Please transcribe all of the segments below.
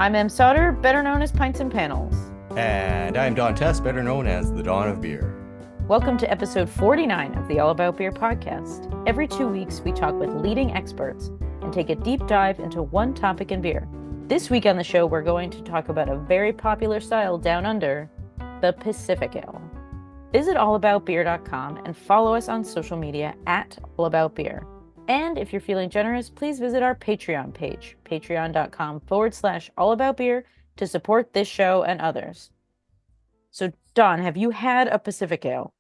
I'm Em Sauter, better known as Pints and Panels. And I'm Don Tse, better known as the Dawn of Beer. Welcome to episode 49 of the All About Beer podcast. Every 2 weeks, we talk with leading experts and take a deep dive into one topic in beer. This week on the show, we're going to talk about a very popular style down under, the Pacific Ale. Visit allaboutbeer.com and follow us on social media at allaboutbeer. And if you're feeling generous, please visit our Patreon page, patreon.com/allaboutbeer, to support this show and others. So, Don, have you had a Pacific Ale?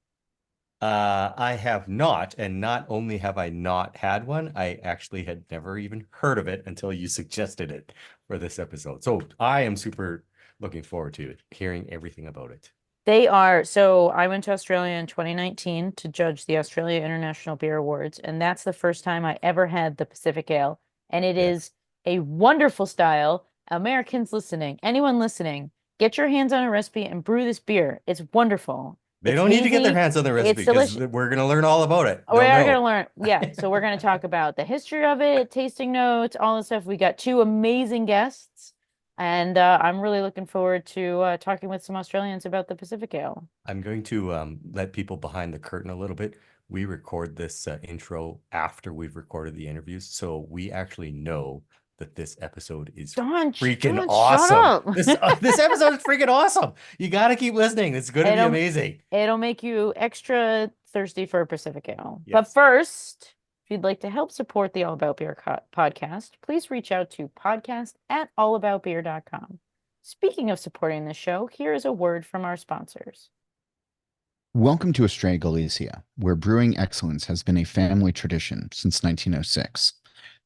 I have not, and not only have I not had one, I actually had never even heard of it until you suggested it for this episode. So I am super looking forward to it, hearing everything about it. They are. So I went to Australia in 2019 to judge the Australia International Beer Awards, and that's the first time I ever had the Pacific Ale. And it is a wonderful style. Americans listening, anyone listening, get your hands on a recipe and brew this beer. It's wonderful. They It's don't need to get their hazy. hands on the recipe It's because delicious. we're going to learn all about it. We They'll are know. going to learn. Yeah. So we're going to talk about the history of it, tasting notes, all this stuff. We got two amazing guests, and I'm really looking forward to talking with some Australians about the Pacific Ale. I'm going to let people behind the curtain a little bit. We record this intro after we've recorded the interviews, so we actually know that this episode is freaking awesome. This episode is freaking awesome. You got to keep listening. It's going to be amazing. It'll make you extra thirsty for a Pacific Ale. Yes. But first, if you'd like to help support the All About Beer podcast, please reach out to podcast@allaboutbeer.com. Speaking of supporting the show, here is a word from our sponsors. Welcome to Estrella Galicia, where brewing excellence has been a family tradition since 1906.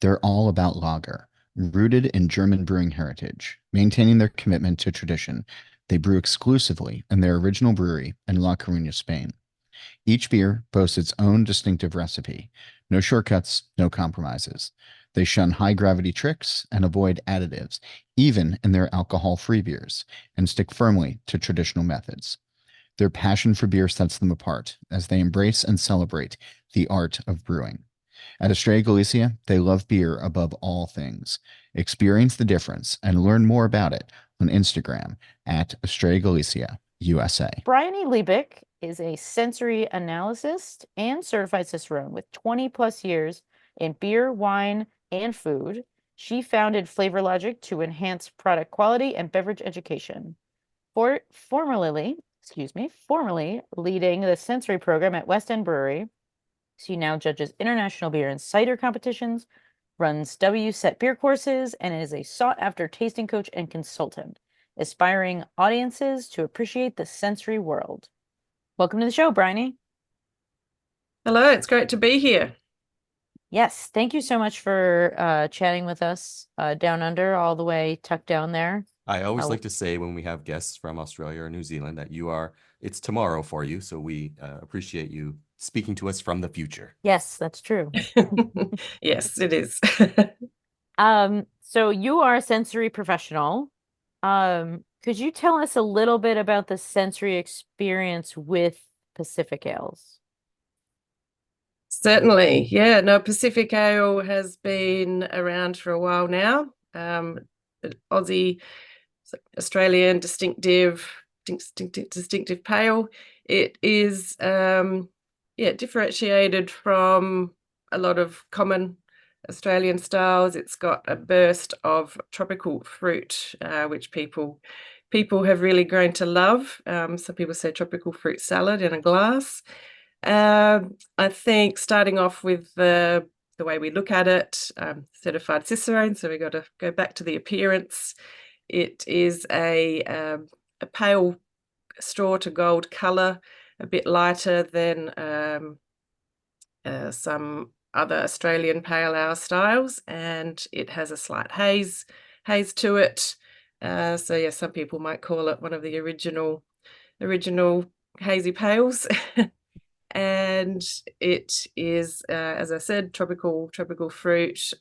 They're all about lager, rooted in German brewing heritage. Maintaining their commitment to tradition, they brew exclusively in their original brewery in La Coruña, Spain. Each beer boasts its own distinctive recipe. No shortcuts, no compromises. They shun high-gravity tricks and avoid additives, even in their alcohol-free beers, and stick firmly to traditional methods. Their passion for beer sets them apart as they embrace and celebrate the art of brewing. At Estrella Galicia, they love beer above all things. Experience the difference and learn more about it on Instagram at Estrella Galicia, USA. Briony Liebich is a sensory analyst and certified cicerone with 20 plus years in beer, wine, and food. She founded Flavor Logic to enhance product quality and beverage education. Formerly leading the sensory program at West End Brewery. She now judges international beer and cider competitions, runs WSET beer courses, and is a sought-after tasting coach and consultant, aspiring audiences to appreciate the sensory world. Welcome to the show, Briony. Hello, it's great to be here. Yes, thank you so much for chatting with us down under, all the way tucked down there. I always like to say when we have guests from Australia or New Zealand that it's tomorrow for you. So we appreciate you speaking to us from the future. Yes, that's true. Yes, it is. So you are a sensory professional. Could you tell us a little bit about the sensory experience with Pacific Ales? Certainly. Yeah, no, Pacific Ale has been around for a while now. Aussie, Australian distinctive pale. It is differentiated from a lot of common Australian styles. It's got a burst of tropical fruit, which people have really grown to love. Some people say tropical fruit salad in a glass. I think starting off with the way we look at it, certified cicerone, so we got to go back to the appearance. It is a pale straw to gold color, a bit lighter than some other Australian pale ale styles, and it has a slight haze to it. So yeah, some people might call it one of the original hazy pales. And it is, as I said, tropical fruit.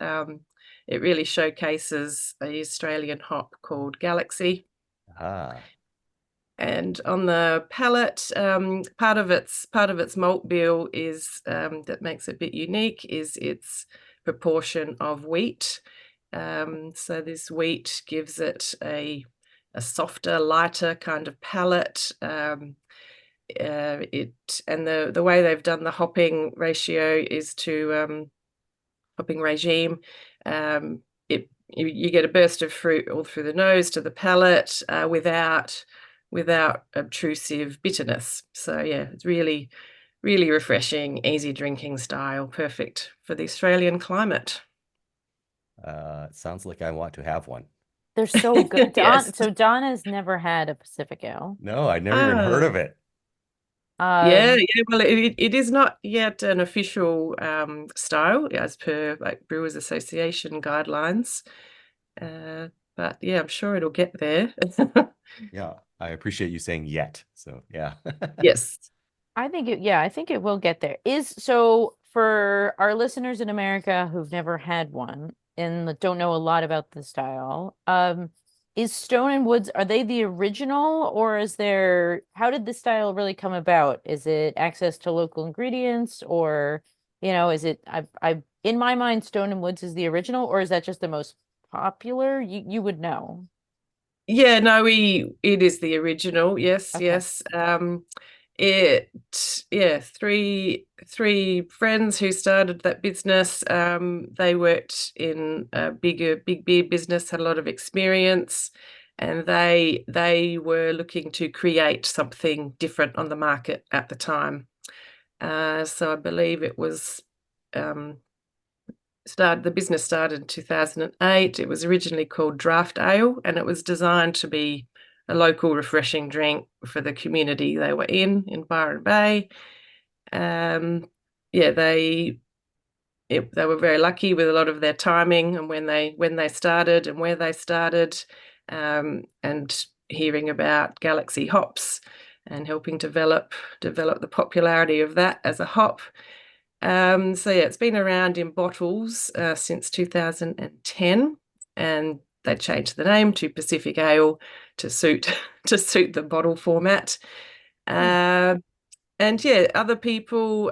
It really showcases the Australian hop called Galaxy. And on the palate, part of its malt bill is that makes it a bit unique is its proportion of wheat So this wheat gives it a softer, lighter kind of palate. The way they've done the hopping ratio is to hopping regime. You get a burst of fruit all through the nose to the palate without obtrusive bitterness. So yeah, it's really, really refreshing, easy drinking style, perfect for the Australian climate. It sounds like I want to have one. They're so good. Yes. So Donna's never had a Pacific Ale. No, I never even heard of it. Yeah. Well, it is not yet an official style as per like Brewers Association guidelines. But yeah, I'm sure it'll get there. Yeah, I appreciate you saying yet. So yeah. Yes. I think it will get there. So for our listeners in America who've never had one and don't know a lot about the style, is Stone and Woods, are they the original, or how did the style really come about? Is it access to local ingredients, or is it I in my mind Stone and Woods is the original, or is that just the most popular? You would know. Yeah, no, it is the original. Yes, Okay. yes. Three friends who started that business. They worked in a big beer business, had a lot of experience, and they were looking to create something different on the market at the time. So I believe it was the business started in 2008. It was originally called Draft Ale, and it was designed to be a local refreshing drink for the community they were in Byron Bay. They were very lucky with a lot of their timing and when they started and where they started, and hearing about Galaxy hops and helping develop the popularity of that as a hop. It's been around in bottles since 2010, and they changed the name to Pacific Ale to suit the bottle format. Other people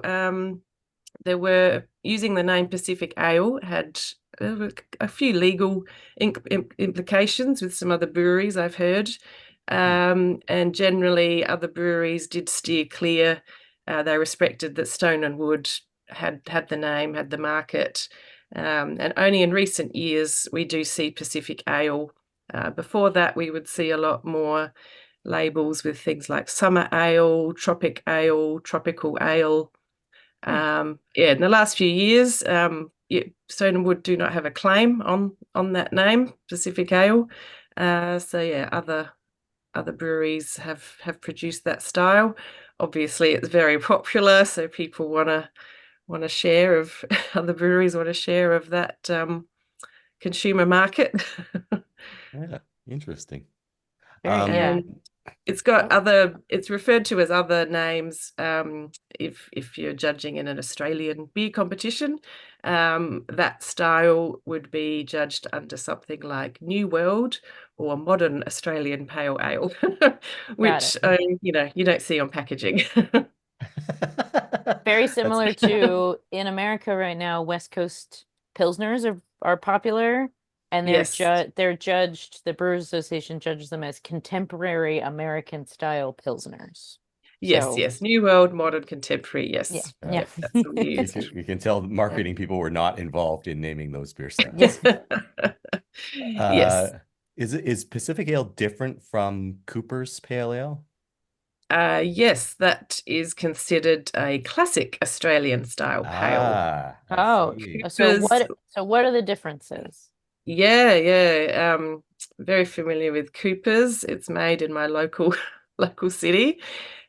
there were using the name Pacific Ale had a few legal implications with some other breweries I've heard, and generally other breweries did steer clear. They respected that Stone and Wood had the name, had the market, and only in recent years we do see Pacific Ale. Before that, we would see a lot more labels with things like Summer Ale, Tropic Ale, Tropical Ale. In the last few years, Stone and Wood do not have a claim on that name, Pacific Ale. Other breweries have produced that style. Obviously, it's very popular, so people want to share of other breweries want to share of that consumer market. Yeah, interesting. And it's referred to as other names if you're judging in an Australian beer competition. That style would be judged under something like New World or Modern Australian Pale Ale, which you don't see on packaging. Very similar to in America right now, West Coast Pilsners are popular, and they're judged, the Brewers Association judges them as contemporary American style Pilsners. Yes. New World, Modern, Contemporary, yes. Yeah. That's what we use. You can tell marketing people were not involved in naming those beer styles. Yes. Yes. Is Pacific Ale different from Cooper's Pale Ale? Yes, that is considered a classic Australian style pale. So what are the differences? Yeah. Very familiar with Cooper's. It's made in my local city.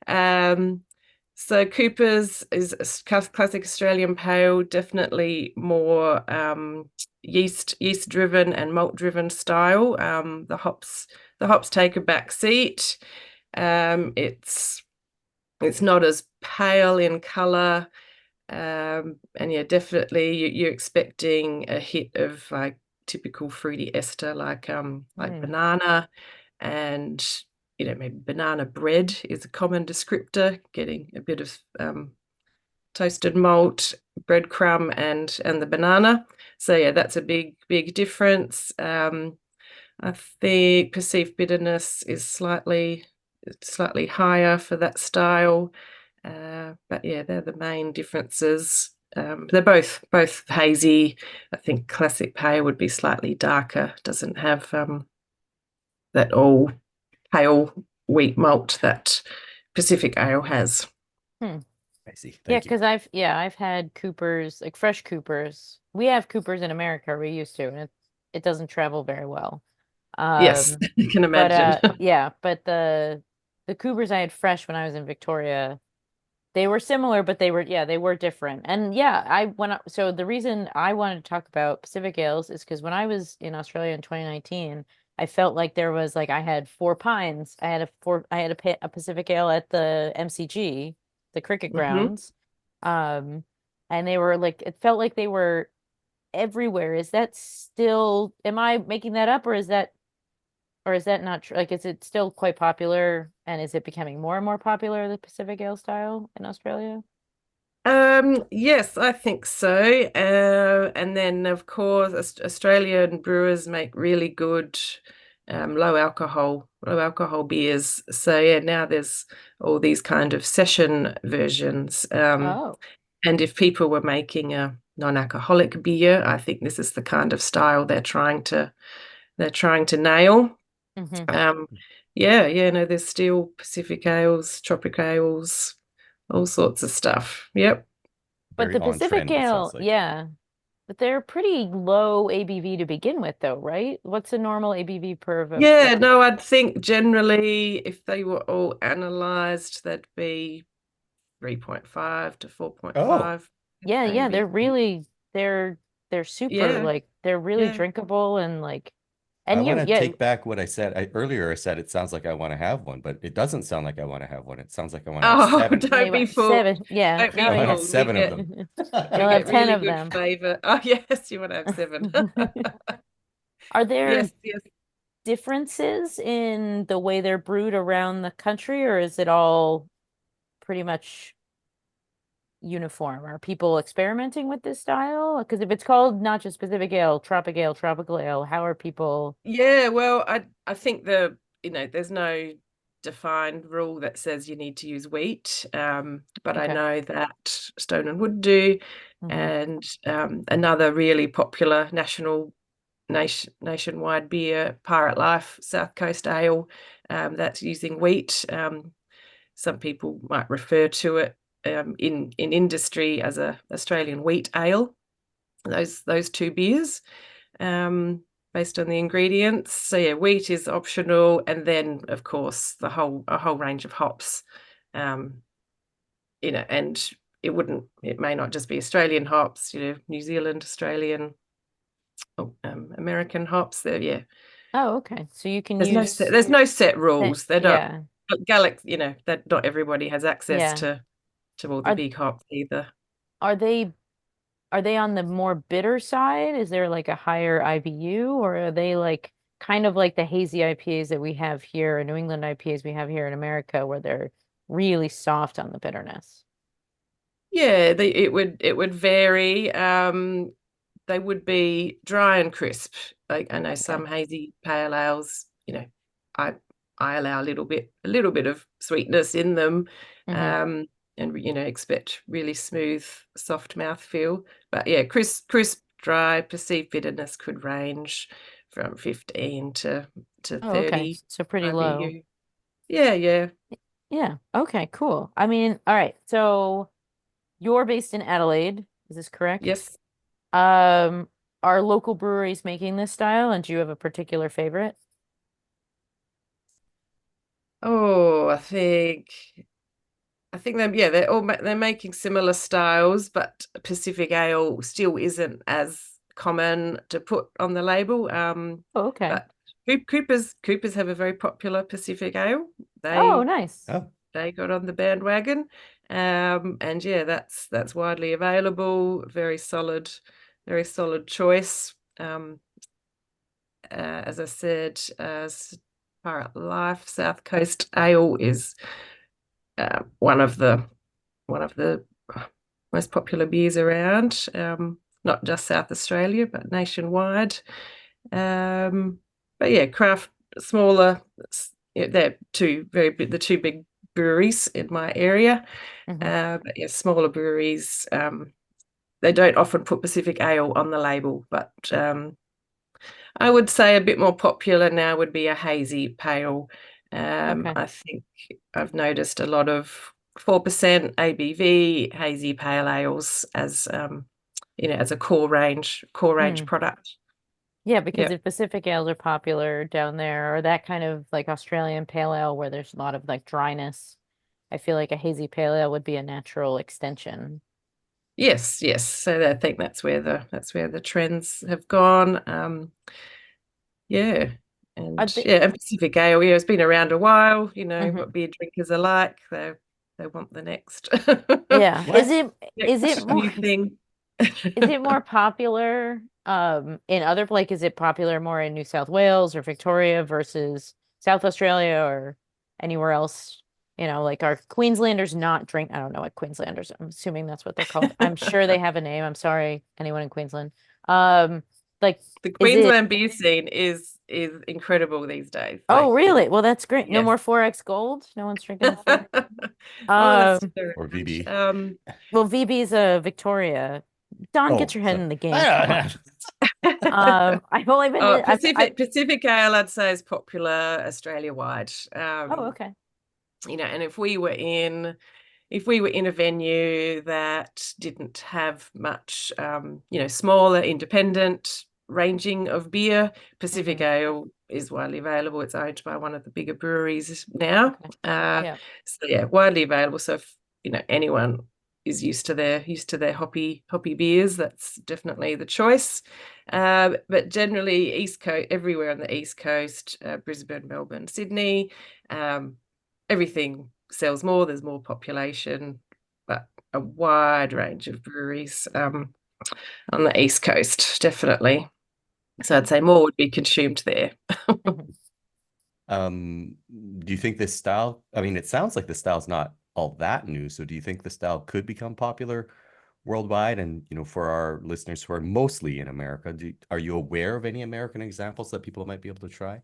So Cooper's is a classic Australian pale, definitely more yeast driven and malt driven style. The hops take a back seat. It's not as pale in color, and definitely you're expecting a hit of like typical fruity ester, like banana, and maybe banana bread is a common descriptor, getting a bit of toasted malt, breadcrumb, and the banana. So yeah, that's a big difference. I think perceived bitterness is slightly higher for that style. But yeah, they're the main differences. They're both hazy. I think classic pale would be slightly darker. Doesn't have that all pale wheat malt that Pacific Ale has. I see. Yeah, Thank you. because I've had Coopers, like fresh Coopers. We have Coopers in America, we used to, and it doesn't travel very well. Yes, I can imagine. Yeah, but the Coopers I had fresh when I was in Victoria, they were similar, but they were different. And yeah, so the reason I wanted to talk about Pacific Ales is because when I was in Australia in 2019, I felt like there was like I had Four Pines. I had a Pacific Ale at the MCG, the cricket Mhm. grounds. And they were like it felt like they were everywhere. Is that still, am I making that up, or is that not true? Like, is it still quite popular, and is it becoming more and more popular, the Pacific Ale style in Australia? Yes, I think so. And then, of course, Australian brewers make really good low alcohol beers. So yeah, now there's all these kind of session versions. Oh. And if people were making a non-alcoholic beer, I think this is the kind of style they're trying to nail. Hmm. Um, yeah, no, there's still Pacific ales, tropic ales, all sorts of stuff. Yep. But Very the on Pacific trend, it Ale, sounds like. yeah, but they're pretty low ABV to begin with, though, right? What's a normal ABV per of Yeah, no, I'd think generally if they were all analyzed, that'd be 3.5 to Oh, 4.5 Yeah, ABV. they're super, Yeah, like they're really yeah. drinkable, and like, I and want to yeah, take back what I said. Earlier I said it sounds like I want to have one, but it doesn't sound like I want to have one. It sounds like I want to have Oh, seven. now don't you be want fooled. seven. Yeah, Don't now I be want to have fooled. We seven of get them. you'll we have get 10 really of good them. flavor. Oh, yes, you want to have seven. Are there Yes, yes. differences in the way they're brewed around the country, or is it all pretty much uniform? Are people experimenting with this style? Because if it's called not just Pacific Ale, Tropical Ale, how are people? Yeah, well, I think there's no defined rule that says you need to use wheat, but I Okay. know that Stone and Wood do, Hmm. and another really popular nationwide beer, Pirate Life South Coast Ale, that's using wheat. Some people might refer to it in industry as a Australian wheat ale. Those two beers. Based on the ingredients. So yeah, wheat is optional, and then of course a whole range of hops. Um, and it may not just be Australian hops, New Zealand, Australian, American hops. There, yeah. Oh, okay. So you can There's no set rules. They're not yeah, that not everybody has access yeah. to all the Are big hops either. are they are they on the more bitter side? Is there like a higher IBU, or are they like kind of like the hazy IPAs that we have here, or New England IPAs we have here in America, where they're really soft on the bitterness? Yeah, it would vary. They would be dry and crisp. Like I know Okay. some hazy pale ales, I I allow a little bit of sweetness in them, Hmm. um, and expect really smooth, soft mouthfeel. But yeah, crisp, dry, perceived bitterness could range from 15 to Oh, okay. 30 So pretty low. IBU. Yeah, yeah. Yeah. Okay, cool. I mean, all right. So you're based in Adelaide, is this correct? Yes. Um, are local breweries making this style, and do you have a particular favorite? Oh, I think they're making similar styles, but Pacific Ale still isn't as common to put on the label. Oh, okay. But Coopers have a very popular Pacific Ale. Oh, They nice. Oh, they got on the bandwagon, and yeah, that's widely available. Very solid choice. As I said, Pirate Life South Coast Ale is one of the most popular beers around, not just South Australia, but nationwide. But yeah, craft, smaller, they're the two big breweries in my area. But yeah, smaller breweries, they don't often put Pacific Ale on the label, but I would say a bit more popular now would be a hazy pale. I think I've noticed a lot of 4% ABV hazy pale ales as as a core range product. Yeah, because if Pacific ales are popular down there, or that kind of like Australian pale ale where there's a lot of like dryness, I feel like a hazy pale ale would be a natural extension. Yes, yes. So I think that's where the trends have gone. Yeah. And and Pacific Ale, it's been around a while, what beer drinkers are like. They want the next. Yeah. Is next it more new thing? Is it more popular in other like is it popular more in New South Wales or Victoria versus South Australia or anywhere else? Like our Queenslanders not drink. I don't know what Queenslanders. I'm assuming that's what they're called. I'm sure they have a name. I'm sorry, anyone in Queensland. Like the Queensland beer scene is incredible these days. Oh, really? Well, that's great. No more 4X Gold. No one's drinking the 4X. Or VB. Well, VB is a Victoria. Don, get your head in the game. I've only been Pacific Ale, I'd say, is popular Australia wide. Okay. And if we were in a venue that didn't have much, smaller, independent ranging of beer, Pacific Ale is widely available. It's owned by one of the bigger breweries now. So yeah, widely available. So if anyone is used to their hoppy beers, that's definitely the choice. But generally, East Coast, everywhere on the East Coast, Brisbane, Melbourne, Sydney, everything sells more. There's more population, but a wide range of breweries on the East Coast, definitely. So I'd say more would be consumed there. Do you think this style, I mean, it sounds like the style's not all that new. So do you think the style could become popular worldwide? And, for our listeners who are mostly in America, are you aware of any American examples that people might be able to try?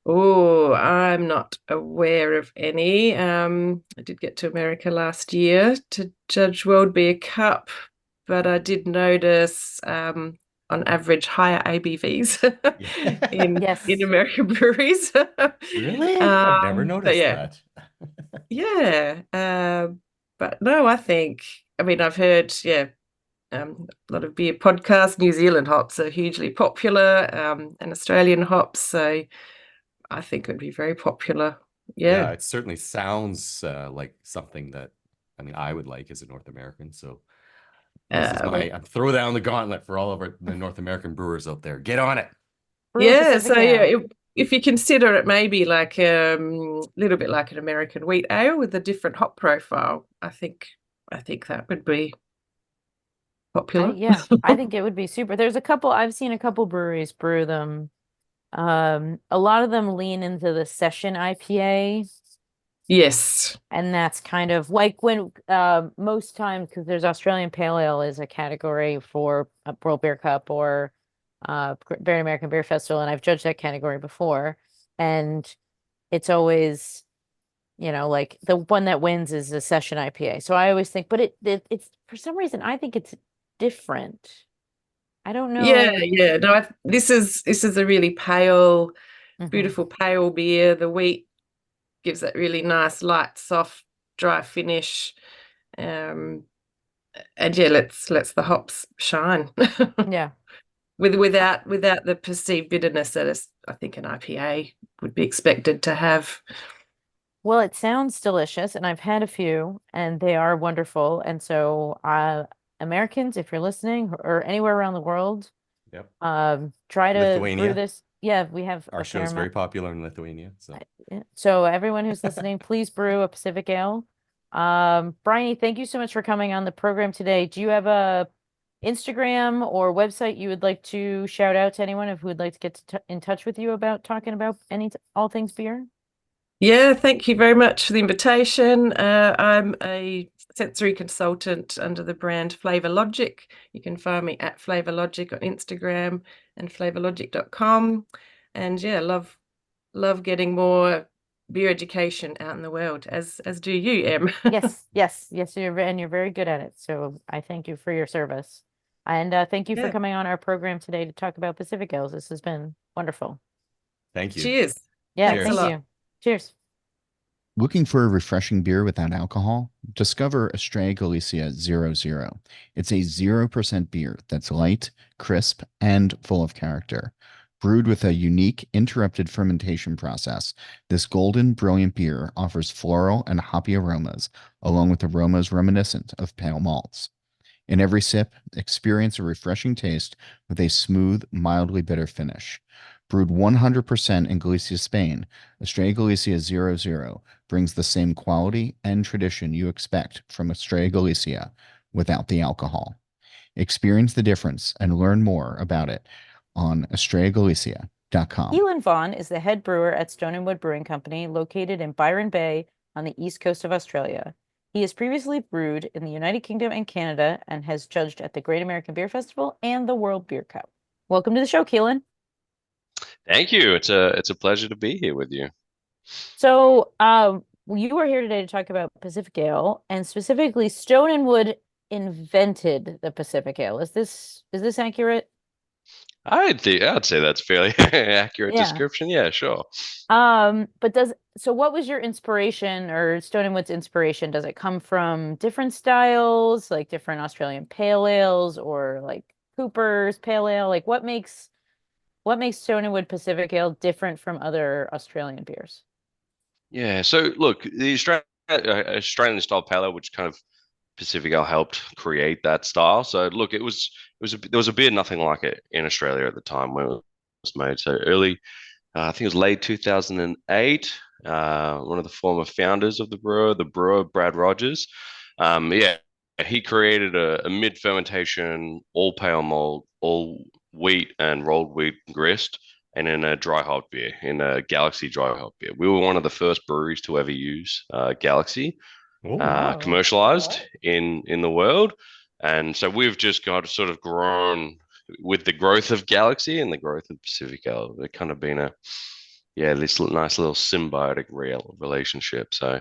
Oh, I'm not aware of any. I did get to America last year to judge World Beer Cup, but I did notice on average higher ABVs in American breweries. Really? I've never noticed that. Yeah. But no, I've heard, a lot of beer podcasts. New Zealand hops are hugely popular, and Australian hops. So I think it would be very popular. Yeah. It certainly sounds like something that, I would like as a North American. So this is I'm throw down the gauntlet for all of the North American brewers out there. Get on it. If you consider it maybe like a little bit like an American wheat ale with a different hop profile, I think that would be popular. I think it would be super. I've seen a couple breweries brew them. A lot of them lean into the session IPA. Yes. And that's kind of like when most times, because there's Australian Pale Ale is a category for a World Beer Cup or Great American Beer Festival, and I've judged that category before. And it's always, like the one that wins is a session IPA. So I always think, but it's for some reason I think it's different. I don't know. Yeah. No, this is a really pale, beautiful pale beer. The wheat gives that really nice, light, soft, dry finish. And lets the hops shine. Yeah. Without the perceived bitterness that I think an IPA would be expected to have. Well, it sounds delicious, and I've had a few, and they are wonderful. And so, Americans, if you're listening, or anywhere around the world, try to brew this. Yeah, we have our show is very popular in Lithuania. So everyone who's listening, please brew a Pacific Ale. Briony, thank you so much for coming on the program today. Do you have a Instagram or website you would like to shout out to anyone who would like to get in touch with you about talking about all things beer? Yeah, thank you very much for the invitation. I'm a sensory consultant under the brand Flavor Logic. You can find me at Flavor Logic on Instagram and flavorlogic.com. And yeah, love getting more beer education out in the world, as do you, Em. Yes, you're very good at it. So I thank you for your service. And thank you for Yeah. coming on our program today to talk about Pacific Ales. This has been wonderful. Thank you. Cheers. Yeah, Thanks a thank lot. you. Cheers. Looking for a refreshing beer without alcohol? Discover Estrella Galicia 00. It's a 0% beer that's light, crisp, and full of character. Brewed with a unique interrupted fermentation process, this golden, brilliant beer offers floral and hoppy aromas, along with aromas reminiscent of pale malts. In every sip, experience a refreshing taste with a smooth, mildly bitter finish. Brewed 100% in Galicia, Spain, Estrella Galicia 00 brings the same quality and tradition you expect from Estrella Galicia without the alcohol. Experience the difference and learn more about it on estrellagalicia.com. Caolan Vaughan is the head brewer at Stone & Wood Brewing Company, located in Byron Bay on the east coast of Australia. He has previously brewed in the United Kingdom and Canada and has judged at the Great American Beer Festival and the World Beer Cup. Welcome to the show, Caolan. Thank you. It's a pleasure to be here with you. So, you are here today to talk about Pacific Ale, and specifically Stone & Wood invented the Pacific Ale. Is this accurate? I'd say that's fairly accurate Yeah. description. Yeah, sure. So what was your inspiration, or Stone & Wood's inspiration? Does it come from different styles, like different Australian pale ales, or like Cooper's pale ale? Like what makes Stone & Wood Pacific Ale different from other Australian beers? Yeah. So look, the Australian style pale ale, which kind of Pacific Ale helped create that style. So look, there was a beer nothing like it in Australia at the time when it was made. So early, I think it was late 2008. One of the former founders of the brewer, Brad Rogers, yeah, he created a mid fermentation, all pale malt, all wheat and rolled wheat grist, and in a dry hop beer, in a Galaxy dry hop beer. We were one of the first breweries to ever use Galaxy commercialized in the world, and so we've just got sort of grown with the growth of Galaxy and the growth of Pacific Ale. They've kind of been this nice little symbiotic real relationship. So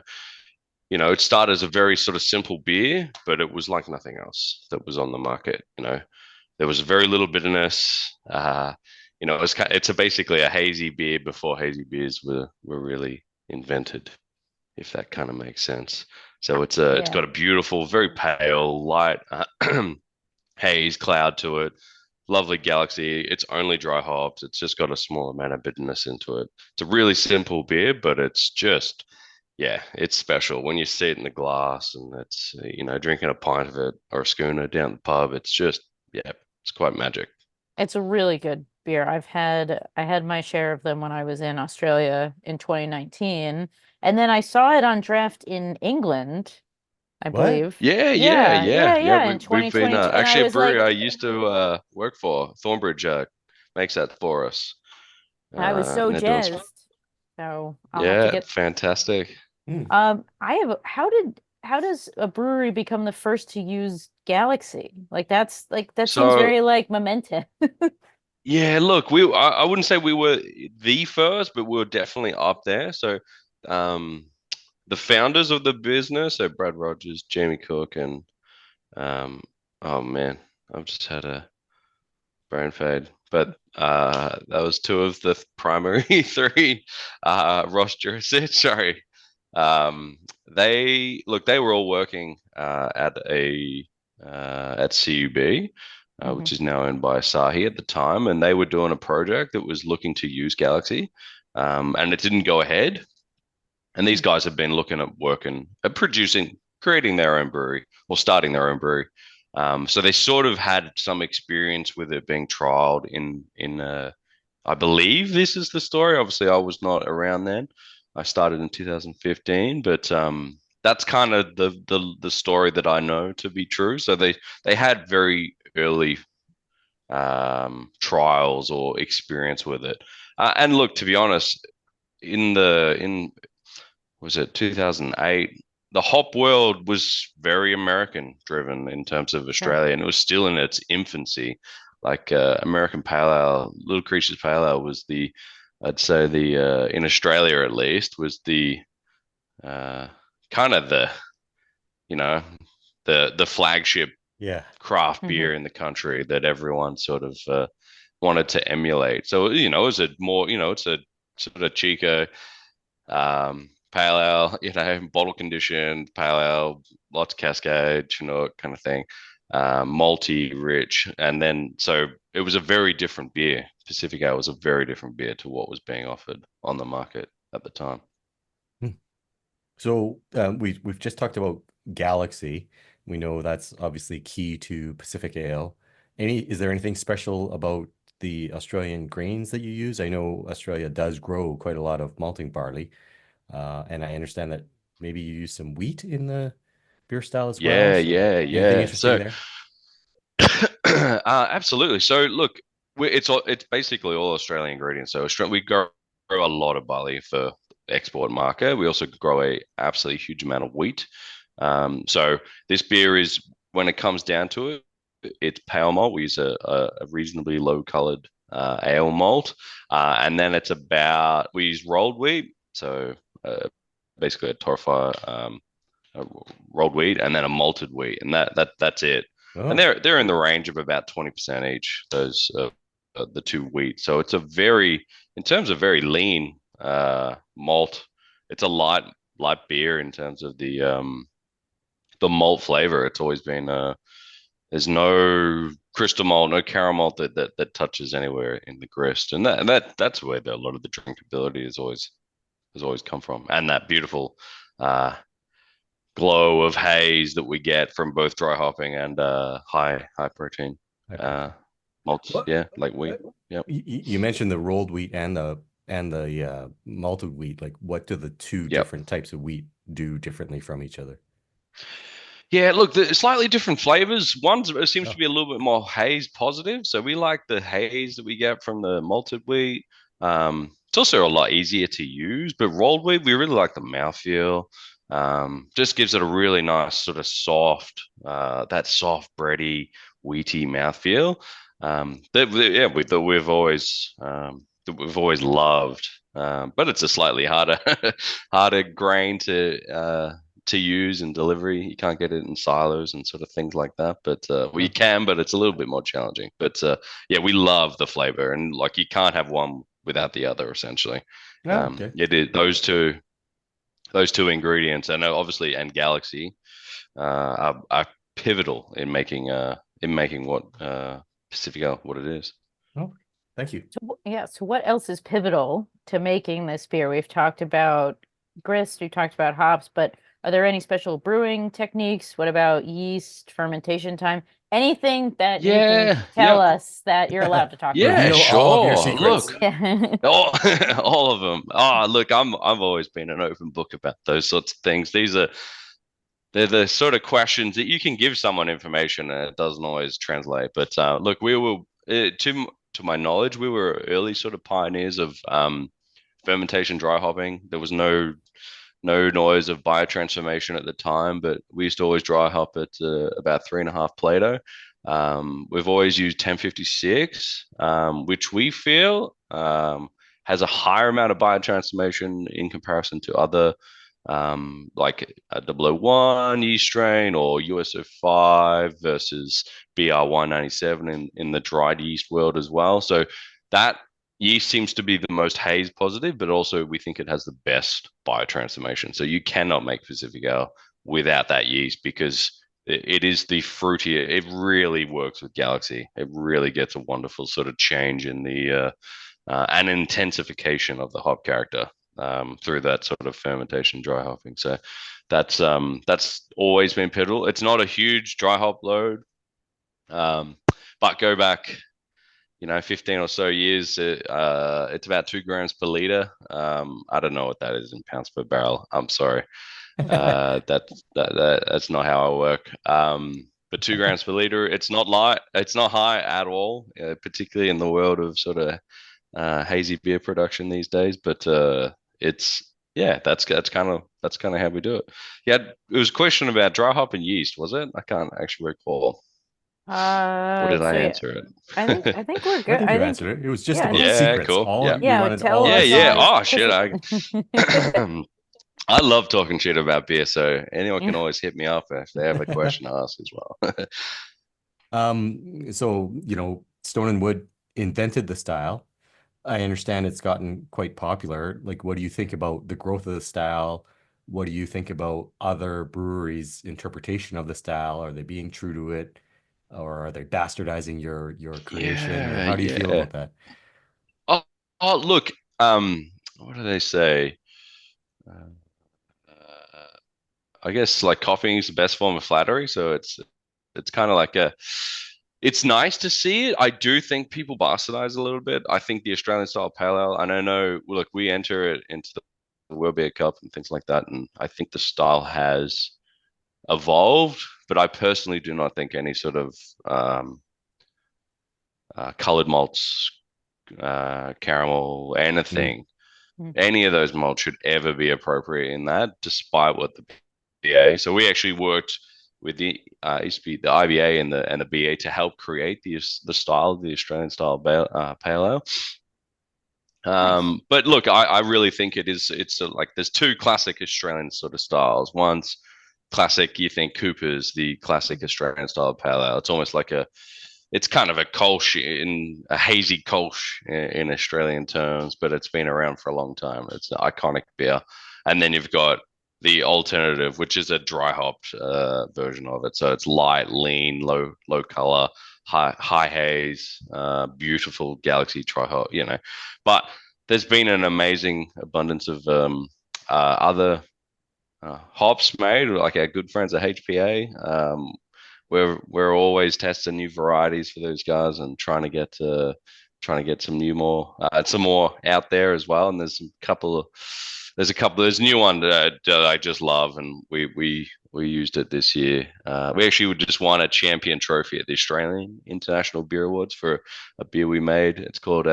it started as a very sort of simple beer, but it was like nothing else that was on the market. There was very little bitterness. It's basically a hazy beer before hazy beers were really invented, if that kind of makes sense. So it's got a beautiful, very pale, light haze cloud to it. Lovely Galaxy. It's only dry hops. It's just got a small amount of bitterness into it. It's a really simple beer, but it's just, yeah, it's special when you see it in the glass and it's, drinking a pint of it or a schooner down the pub. It's just, yeah, it's quite magic. It's a really good beer. I had my share of them when I was in Australia in 2019, and then I saw it on draft in England, I believe. Yeah. In We've been 2022, and actually I a was brewery like, I used to work for, Thornbridge, makes that for us. I was so and they're doing jazzed. So I'll have to get. fantastic. How does a brewery become the first to use Galaxy? That seems So very like momentous. yeah, look, I wouldn't say we were the first, but we were definitely up there. So um, the founders of the business, so Brad Rogers, Jamie Cook, and oh man, I've just had a brain fade. But that was two of the primary three. Ross Jurisic, sorry. They were all working at CUB, which is now owned by Asahi at the time, and they were doing a project that was looking to use Galaxy, and it didn't go ahead. And these guys have been looking at working at creating their own brewery or starting their own brewery. So they sort of had some experience with it being trialed in I believe this is the story. Obviously, I was not around then. I started in 2015, but that's kind of the story that I know to be true. So they had very early trials or experience with it. And look, to be honest, in was it 2008? The hop world was very American driven in terms of Australia, and it was still in its infancy. Like American Pale Ale, Little Creatures Pale Ale was I'd say in Australia at least, was the kind of you know, the flagship craft beer in the country that everyone sort of wanted to emulate. So, it was a more, it's a sort of Chico pale ale, bottle conditioned pale ale, lots of cascade, Chinook kind of thing, malty, rich. And then, so it was a very different beer. Pacific Ale was a very different beer to what was being offered on the market at the time. So we've just talked about Galaxy. We know that's obviously key to Pacific Ale. Is there anything special about the Australian grains that you use? I know Australia does grow quite a lot of malting barley, and I understand that maybe you use some wheat in the beer style as well. Anything interesting there? Absolutely. So look, it's basically all Australian ingredients. So we grow a lot of barley for export market. We also grow a absolutely huge amount of wheat. So this beer is, when it comes down to it, it's pale malt. We use a reasonably low colored ale malt, and then we use rolled wheat. So basically a torrefied rolled wheat, and then a malted wheat, and that's it. Oh. And they're in the range of about 20% each. Those the two wheat. So it's in terms of very lean malt. It's a light beer in terms of the malt flavor. It's always been there's no crystal malt, no caramel that touches anywhere in the grist, and that's where a lot of the drinkability has always come from, and that beautiful glow of haze that we get from both dry hopping and high protein malts. Like wheat. Yeah. You mentioned the rolled wheat and the malted wheat. Like, what do the two different types of wheat do differently from each other? Yeah, look, the slightly different flavors. One seems to be a little bit more haze positive. So we like the haze that we get from the malted wheat. It's also a lot easier to use, but rolled wheat, we really like the mouthfeel. Just gives it a really nice sort of soft, that soft bready, wheaty mouthfeel. We've always loved, but it's a slightly harder grain to use in delivery. You can't get it in silos and sort of things like that, but you can, but it's a little bit more challenging. But we love the flavor, and like you can't have one without the other, essentially. Those two ingredients, and obviously, and Galaxy are pivotal in making what Pacific Ale what it is. Oh, thank you. So what else is pivotal to making this beer? We've talked about grist, we talked about hops, but are there any special brewing techniques? What about yeast, fermentation time? Anything that you can tell us that you're allowed to talk about? Yeah, sure. All of your secrets. Look, all of them. Look, I've always been an open book about those sorts of things. They're the sort of questions that you can give someone information and it doesn't always translate. But look, we were, to my knowledge, we were early sort of pioneers of fermentation, dry hopping. There was no noise of biotransformation at the time, but we used to always dry hop at about 3.5 Plato. We've always used 1056, which we feel has a higher amount of biotransformation in comparison to other like a 001 yeast strain or USO5 versus BR197 in the dried yeast world as well. So that yeast seems to be the most haze positive, but also we think it has the best biotransformation. So you cannot make Pacific Ale without that yeast because it is the fruitier. It really works with Galaxy. It really gets a wonderful sort of change in the and intensification of the hop character through that sort of fermentation, dry hopping. So that's always been pivotal. It's not a huge dry hop load, but go back 15 or so years, it's about 2 grams per liter. I don't know what that is in pounds per barrel. I'm sorry. That's not how I work. But 2 grams per liter, it's not light. It's not high at all, particularly in the world of sort of hazy beer production these days. But it's yeah, that's kind of how we do it. Yeah, it was a question about dry hop and yeast, was it? I can't actually recall. Or did I So yeah, answer I it? think we're I good. think I you think, answered it. It was just yeah, I about think, Yeah, secrets. cool. All Yeah. we yeah, wanted tell all Yeah, the us yeah. all, secrets. Oh because shit, I love talking shit about beer, so anyone can always hit me up if they have a question to ask as well. So, Stone and Wood invented the style. I understand it's gotten quite popular. Like, what do you think about the growth of the style? What do you think about other breweries' interpretation of the style? Are they being true to it, or are they bastardizing your creation? Or Yeah, how do you feel yeah. about that? Oh, oh, look. What do they say? Uh, I guess like copying is the best form of flattery. So it's kind of like it's nice to see it. I do think people bastardize a little bit. I think the Australian style pale ale, and I know, look, we enter it into the World Beer Cup and things like that, and I think the style has evolved, but I personally do not think any sort of colored malts, caramel, anything, any of those malts should ever be appropriate in that, despite what the BA. So we actually worked with the used to be the IBA and the BA to help create the style of the Australian style pale ale. nice. But look, I really think it's like there's two classic Australian sort of styles. One's classic, you think Cooper's the classic Australian style pale ale. It's almost like it's kind of a Kolsch in a hazy Kolsch in Australian terms, but it's been around for a long time. It's an iconic beer. And then you've got the alternative, which is a dry hopped version of it. So it's light, lean, low color, high haze, beautiful Galaxy dry hop. But there's been an amazing abundance of other hops made, like our good friends at HPA. We're always testing new varieties for those guys and trying to get some more out there as well. And there's a new one that I just love, and we used it this year. We actually just won a champion trophy at the Australian International Beer Awards for a beer we made. It's called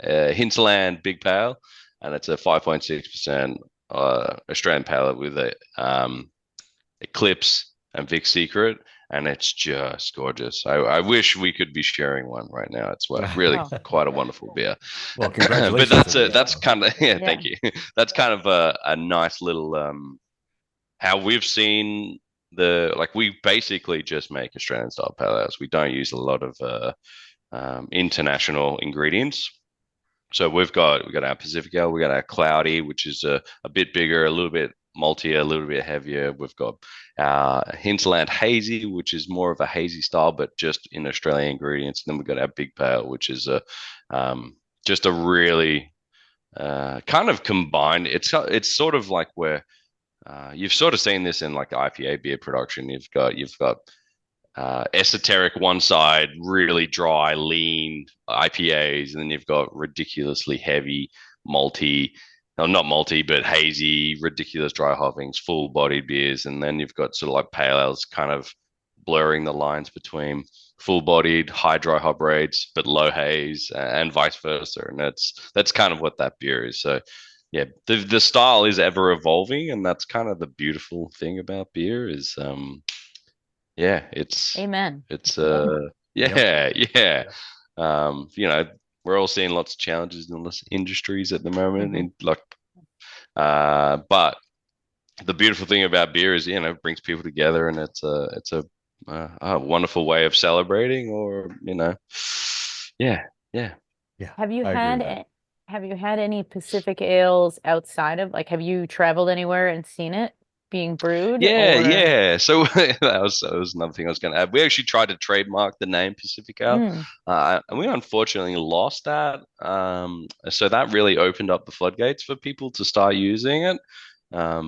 Hinterland Big Pale, and it's a 5.6% Australian palate with a Eclipse and Vic Secret, and it's just gorgeous. I wish we could be sharing one right now. It's really Oh. quite a wonderful beer. Well, But congratulations. that's kind of yeah, Yeah. thank you. That's kind of a nice little how we've seen we basically just make Australian style pale ales. We don't use a lot of international ingredients. So we've got our Pacifico, we got our Cloudy, which is a bit bigger, a little bit maltier, a little bit heavier. We've got our Hinterland Hazy, which is more of a hazy style, but just in Australian ingredients. And then we've got our Big Pale, which is just a really kind of combined. It's sort of like where you've sort of seen this in like IPA beer production. You've got esoteric one side, really dry, lean IPAs, and then you've got ridiculously heavy, malty, no, not malty, but hazy, ridiculous dry hoppings, full-bodied beers, and then you've got sort of like pale ales, kind of blurring the lines between full-bodied, high dry hop rates, but low haze, and vice versa. And that's kind of what that beer is. So yeah, the style is ever evolving, and that's kind of the beautiful thing about beer is yeah, Amen. it's Yep. yeah. We're all seeing lots of challenges in this industries at the moment in like but the beautiful thing about beer is it brings people together, and it's a wonderful way of celebrating, or yeah. Yeah, Have you I agree with that. have you had any Pacific ales outside of, like, have you traveled anywhere and seen it being brewed, Yeah, or? yeah. So that was another thing I was going to add. We actually tried to trademark the name Pacifico, Mm. and we unfortunately lost that. So that really opened up the floodgates for people to start using it.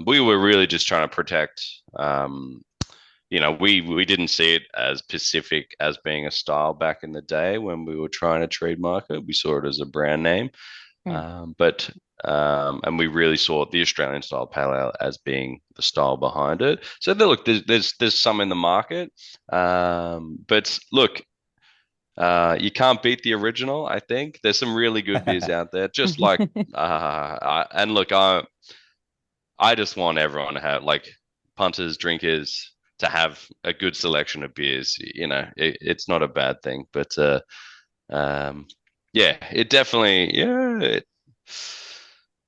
We were really just trying to protect. We didn't see it as Pacific as being a style back in the day when we were trying to trademark it. We saw it as a brand name. Mm. And we really saw the Australian style pale ale as being the style behind it. So look, there's some in the market, but look, you can't beat the original. I think there's some really good beers out there. Just like and look, I just want everyone to have, like, punters, drinkers, to have a good selection of beers. It's not a bad thing, but yeah, it definitely,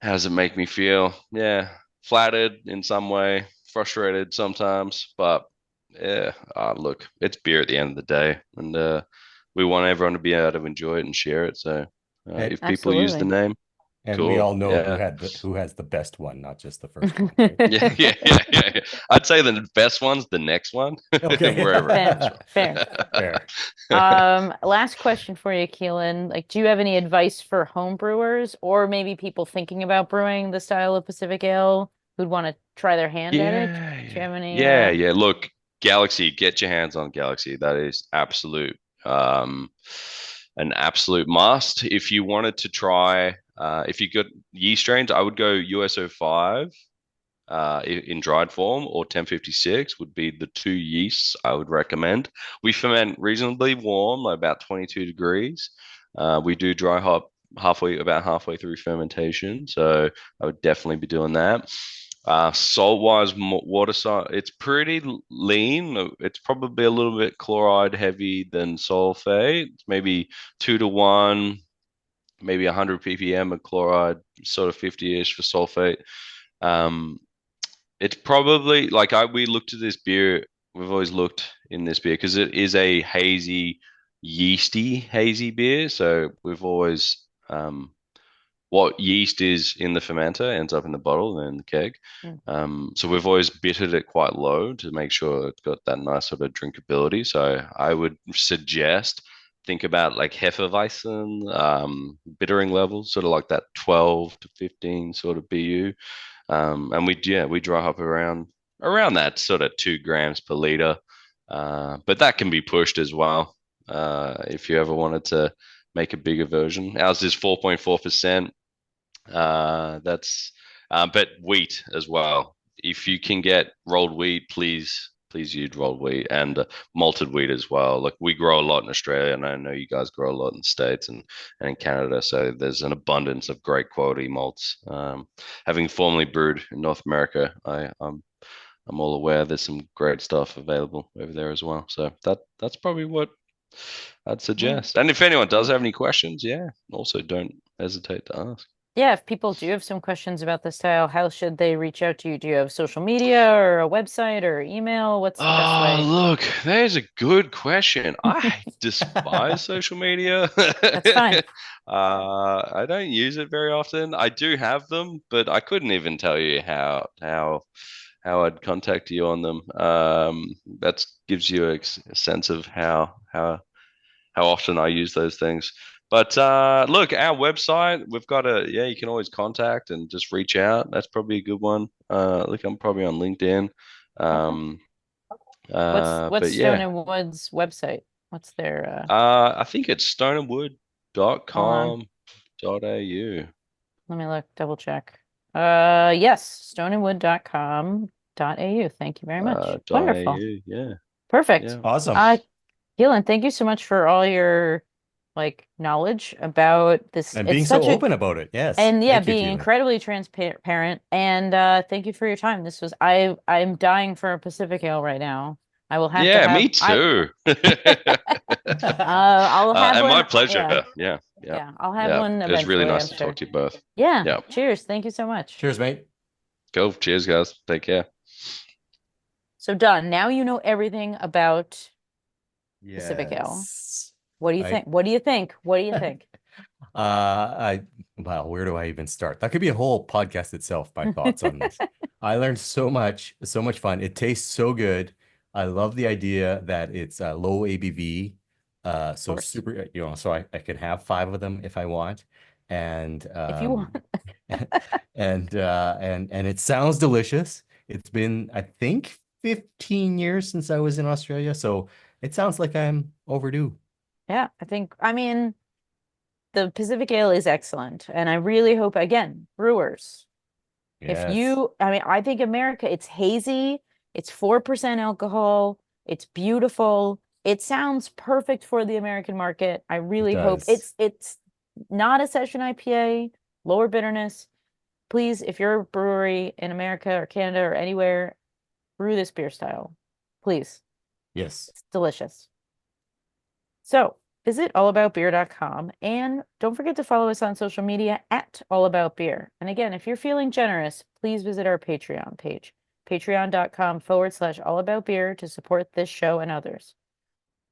how does it make me feel? Yeah, flattered in some way, frustrated sometimes, but yeah, look, it's beer at the end of the day, and we want everyone to be able to enjoy it and share it. So if people use the Absolutely. name, And we cool. all know Yeah. who has the best one, not just the first one, right? Yeah. I'd say the best one's the next one. Okay. Wherever it comes Fair. from. Fair. Last question for you, Keelan. Like, do you have any advice for home brewers or maybe people thinking about brewing the style of Pacific Ale who'd want to try their hand at it? Do you have any Yeah. Look, Galaxy, get your hands on Galaxy. That is an absolute must. If you wanted to try, if you got yeast strains, I would go USO5 in dried form, or 1056 would be the two yeasts I would recommend. We ferment reasonably warm, like about 22 degrees. We do dry hop about halfway through fermentation, so I would definitely be doing that. Salt wise, water salt, it's pretty lean. It's probably a little bit chloride heavy than sulfate. It's maybe 2 to 1, maybe 100 ppm of chloride, sort of 50-ish for sulfate. It's probably like we looked at this beer. We've always looked in this beer because it is a yeasty hazy beer. So we've always what yeast is in the fermenter ends up in the bottle and in the keg. So we've always bittered it quite low to make sure it's got that nice sort of drinkability. So I would suggest think about like Hefeweizen, bittering levels, sort of like that 12 to 15 sort of BU. And we dry hop around that sort of 2 grams per liter. But that can be pushed as well if you ever wanted to make a bigger version. Ours is 4.4%. But wheat as well. If you can get rolled wheat, please use rolled wheat and malted wheat as well. Like, we grow a lot in Australia, and I know you guys grow a lot in the States and in Canada. So there's an abundance of great quality malts. Having formerly brewed in North America, I'm all aware there's some great stuff available over there as well. So that's probably what I'd suggest. And if anyone does have any questions, also don't hesitate to ask. Yeah, if people do have some questions about the style, how should they reach out to you? Do you have social media or a website or email? What's the best way? Look, there's a good question. I despise social media. That's fine. I don't use it very often. I do have them, but I couldn't even tell you how I'd contact you on them. That gives you a sense of how often I use those things. But look, our website, we've got you can always contact and just reach out. That's probably a good one. Look, I'm probably on LinkedIn. What's Stone and Wood's website? What's their I think it's stoneandwood.com.au. Let me look, double check. Yes, stoneandwood.com.au. Thank you very much. Wonderful. .au, yeah. Perfect. Yeah. Awesome. Keelan, thank you so much for all your knowledge about this and being so open about it. Yes. And Thank you, being Keelan. incredibly transparent. And thank you for your time. This was I'm dying for a Pacific Ale right now. I will have to have. Me too. I'll have and one. my pleasure. Yeah. I'll have one. It was really nice to talk to you both. Yeah. Cheers. Thank you so much. Cheers, mate. Go. Cheers, guys. Take care. So, Don, now you know everything about Pacific Ale. What do you think? What do you think? What do you think? Well, where do I even start? That could be a whole podcast itself, my thoughts on this. I learned so much fun. It tastes so good. I love the idea that it's low ABV. So super, so I can have 5 of them if I want. And if you want. and it sounds delicious. It's been, I think, 15 years since I was in Australia. So it sounds like I'm overdue. Yeah, I mean, the Pacific Ale is excellent. And I really hope, again, brewers, Yes. I think America, it's hazy, it's 4% alcohol, it's beautiful. It sounds perfect for the American market. I really hope it's not a session IPA, lower bitterness. please, if you're a brewery in America or Canada or anywhere, brew this beer style. Please. Yes. It's delicious. So visit allaboutbeer.com and don't forget to follow us on social media at allaboutbeer. And again, if you're feeling generous, please visit our Patreon page, patreon.com/allaboutbeer to support this show and others.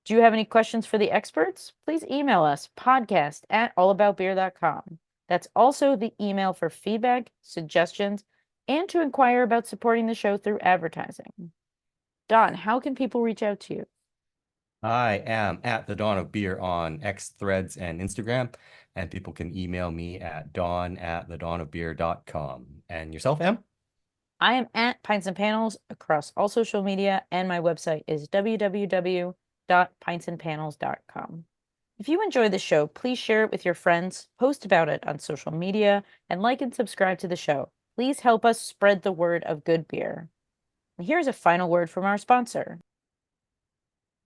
Do you have any questions for the experts? Please email us podcast@allaboutbeer.com. That's also the email for feedback, suggestions, and to inquire about supporting the show through advertising. Don, how can people reach out to you? I am at the Dawn of Beer on X, Threads, and Instagram, and people can email me at dawn@thedawnofbeer.com. And yourself, Em? I am at Pints and Panels across all social media, and my website is www.pintsandpanels.com. If you enjoy the show, please share it with your friends, post about it on social media, and like and subscribe to the show. Please help us spread the word of good beer. And here's a final word from our sponsor.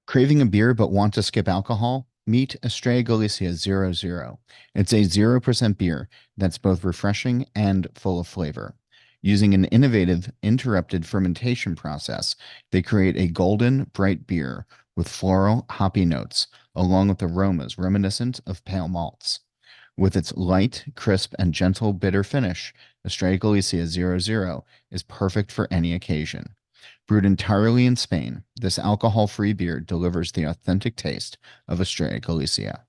Craving a beer but want to skip alcohol? Meet Estrella Galicia 00. It's a 0% beer that's both refreshing and full of flavor. Using an innovative interrupted fermentation process, they create a golden, bright beer with floral, hoppy notes, along with aromas reminiscent of pale malts. With its light, crisp, and gentle bitter finish, Estrella Galicia 00 is perfect for any occasion. Brewed entirely in Spain, this alcohol-free beer delivers the authentic taste of Estrella Galicia.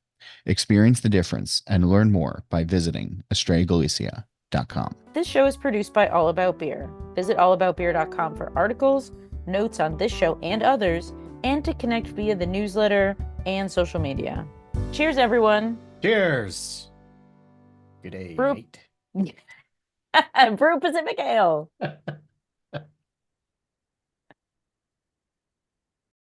Experience the difference and learn more by visiting estrellagalicia.com. This show is produced by All About Beer. Visit allaboutbeer.com for articles, notes on this show and others, and to connect via the newsletter and social media. Cheers, everyone. Cheers. Good day, Brew- mate. Brew Pacific Ale.